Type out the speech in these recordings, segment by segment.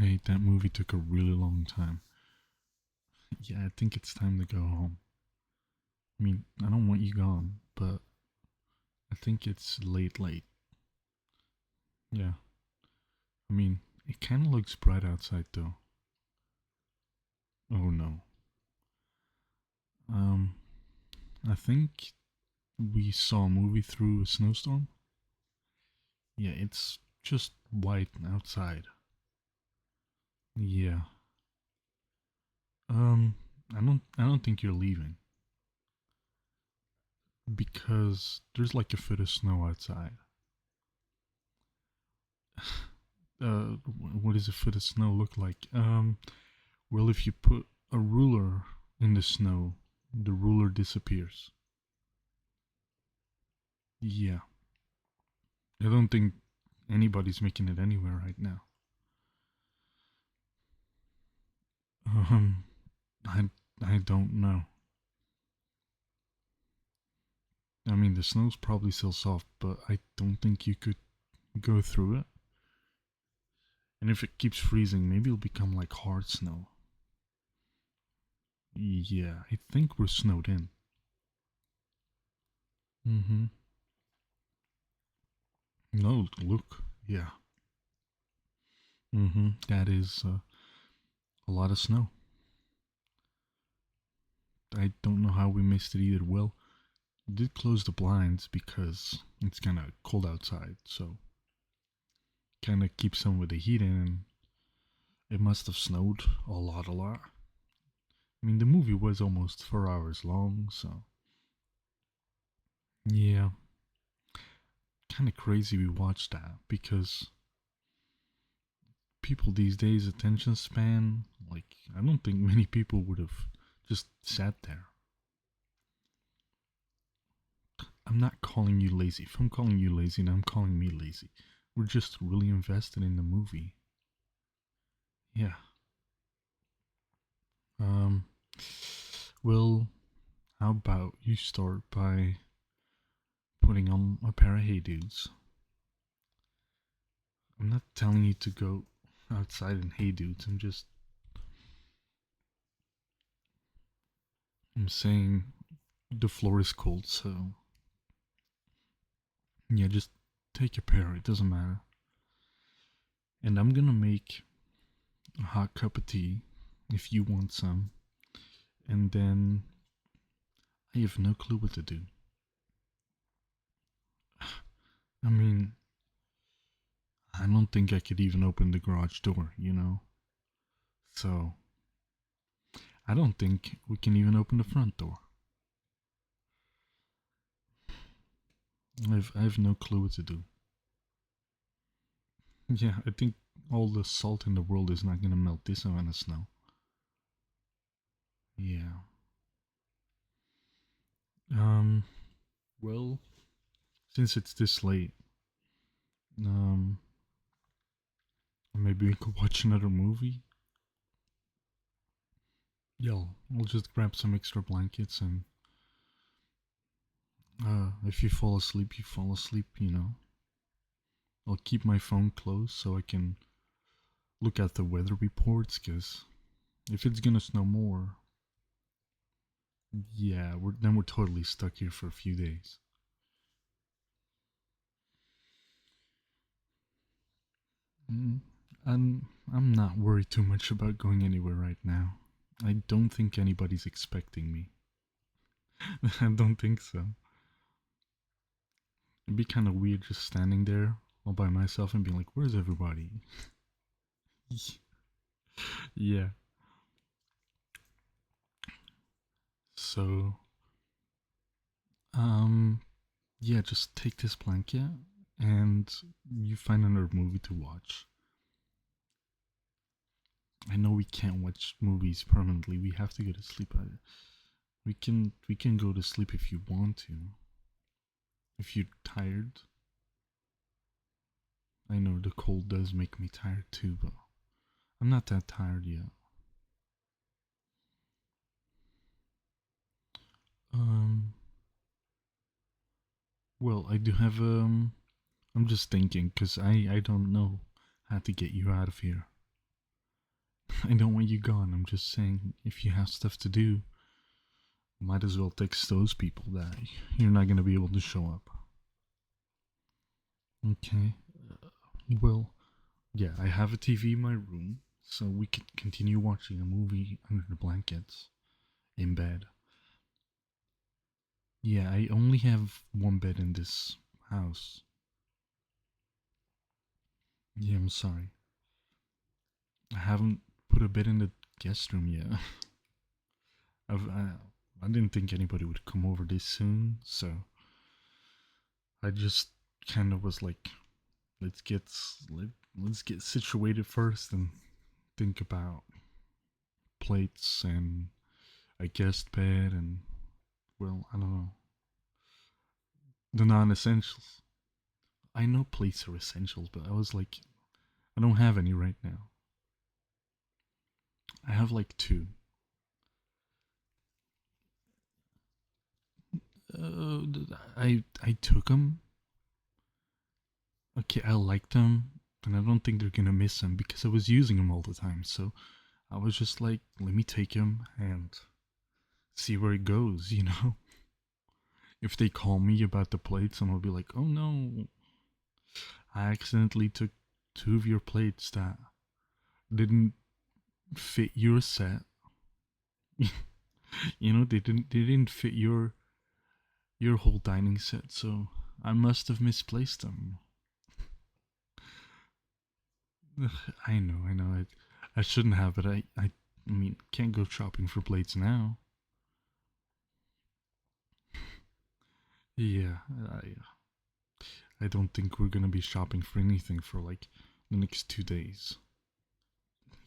Hey, that movie took a really long time. Yeah, I think it's time to go home. I mean, I don't want you gone, but I think it's late. Yeah, I mean, it kind of looks bright outside though. Oh no. Um, I think we saw a movie through a snowstorm. Yeah, it's just white outside. Yeah. Um, I don't think you're leaving because there's like a foot of snow outside. What does a foot of snow look like? Well, if you put a ruler in the snow, the ruler disappears. Yeah, I don't think anybody's making it anywhere right now. Um, I I don't know. I mean, the snow's probably still soft, but I don't think you could go through it. And if it keeps freezing, maybe it'll become like hard snow. Yeah, I think we're snowed in. Mm-hmm. No, look. Yeah. Mm-hmm. That is a lot of snow. I don't know how we missed it either. Well, we did close the blinds because it's kind of cold outside, so kind of keep some of the heat in. And it must have snowed a lot. I mean, the movie was almost 4 hours long, so yeah, kind of crazy we watched that because people these days attention span, like, I don't think many people would have just sat there. I'm not calling you lazy. If I'm calling you lazy, then I'm calling me lazy. We're just really invested in the movie. Yeah. Um, well, how about you start by putting on a pair of Hey Dudes? I'm not telling you to go outside in Hey Dudes. I'm saying the floor is cold, so yeah, just take a pair. It doesn't matter. And I'm gonna make a hot cup of tea if you want some. And then I have no clue what to do. I mean, I don't think I could even open the garage door. So I don't think we can even open the front door. I have no clue what to do. Yeah, I think all the salt in the world is not gonna melt this amount of snow. Yeah. Um. Well, since it's this late, um, maybe we could watch another movie. Yeah, I'll just grab some extra blankets and if you fall asleep, you fall asleep. I'll keep my phone close so I can look at the weather reports because if it's gonna snow more, yeah, we're totally stuck here for a few days. Mm, I'm not worried too much about going anywhere right now. I don't think anybody's expecting me. I don't think so. It'd be kind of weird just standing there all by myself and being like, "Where's everybody?" Yeah. So, um, yeah, just take this blanket and you find another movie to watch. I know we can't watch movies permanently. We have to go to sleep. We can go to sleep if you want to. If you're tired, I know the cold does make me tired too, but I'm not that tired yet. Um, well, I do have I'm just thinking because I don't know how to get you out of here. I don't want you gone. I'm just saying, if you have stuff to do, might as well text those people that you're not gonna be able to show up. Okay. Well, yeah, I have a TV in my room, so we could continue watching a movie under the blankets in bed. Yeah, I only have one bed in this house. Yeah, I'm sorry. I haven't put a bed in the guest room yet. I've, I didn't think anybody would come over this soon, so I just kind of was like, let's get let, let's get situated first and think about plates and a guest bed and, well, I don't know, the non-essentials. I know plates are essentials, but I was like, I don't have any right now. I have like two. Uh, I took them. Okay, I liked them, and I don't think they're gonna miss them because I was using them all the time. So I was just like, let me take them and see where it goes. You know, if they call me about the plates, and I'll be like, oh no, I accidentally took two of your plates that didn't fit your set. You know, they didn't fit your whole dining set, so I must have misplaced them. I know. I shouldn't have, but I mean, can't go shopping for plates now. Yeah, I don't think we're gonna be shopping for anything for like the next 2 days.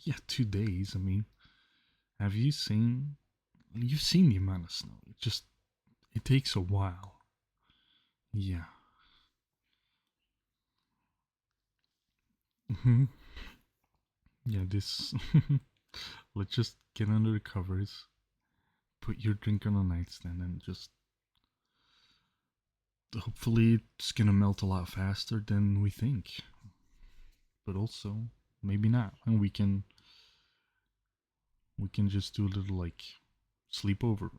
Yeah, 2 days. I mean, have you seen? You've seen the amount of snow. It takes a while. Yeah. Hmm. Yeah. This. Let's just get under the covers. Put your drink on the nightstand and just hopefully it's gonna melt a lot faster than we think. But also maybe not. And we can just do a little like sleepover.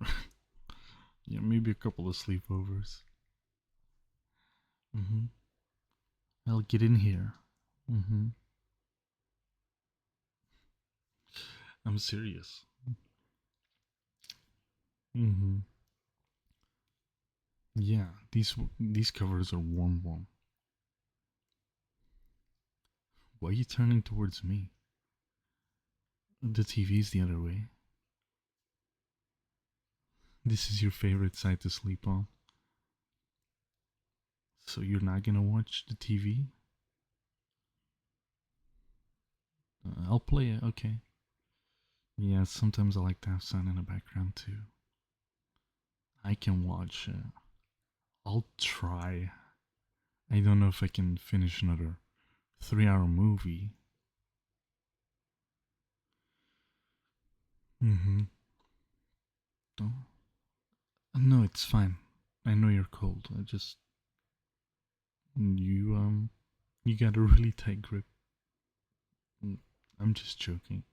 Yeah, maybe a couple of sleepovers. Mm-hmm. I'll get in here. Mm-hmm. I'm serious. Mm-hmm. Yeah, these covers are warm, warm. Why are you turning towards me? The TV's the other way. This is your favorite side to sleep on. So you're not gonna watch the TV? I'll play it. Okay. Yeah, sometimes I like to have sound in the background too. I can watch it. I'll try. I don't know if I can finish another 3 hour movie. Mm-hmm. Oh, no, it's fine. I know you're cold. You got a really tight grip. Mm, I'm just joking.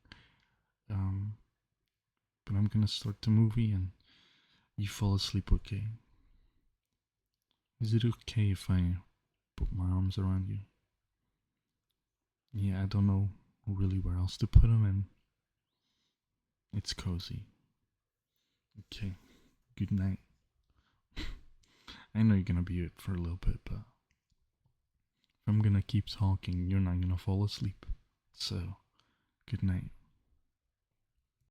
Um, but I'm gonna start the movie and you fall asleep. Okay? Is it okay if I put my arms around you? Yeah, I don't know really where else to put them, and it's cozy. Okay. Good night. I know you're gonna be it for a little bit, but if I'm gonna keep talking, you're not gonna fall asleep. So, good night.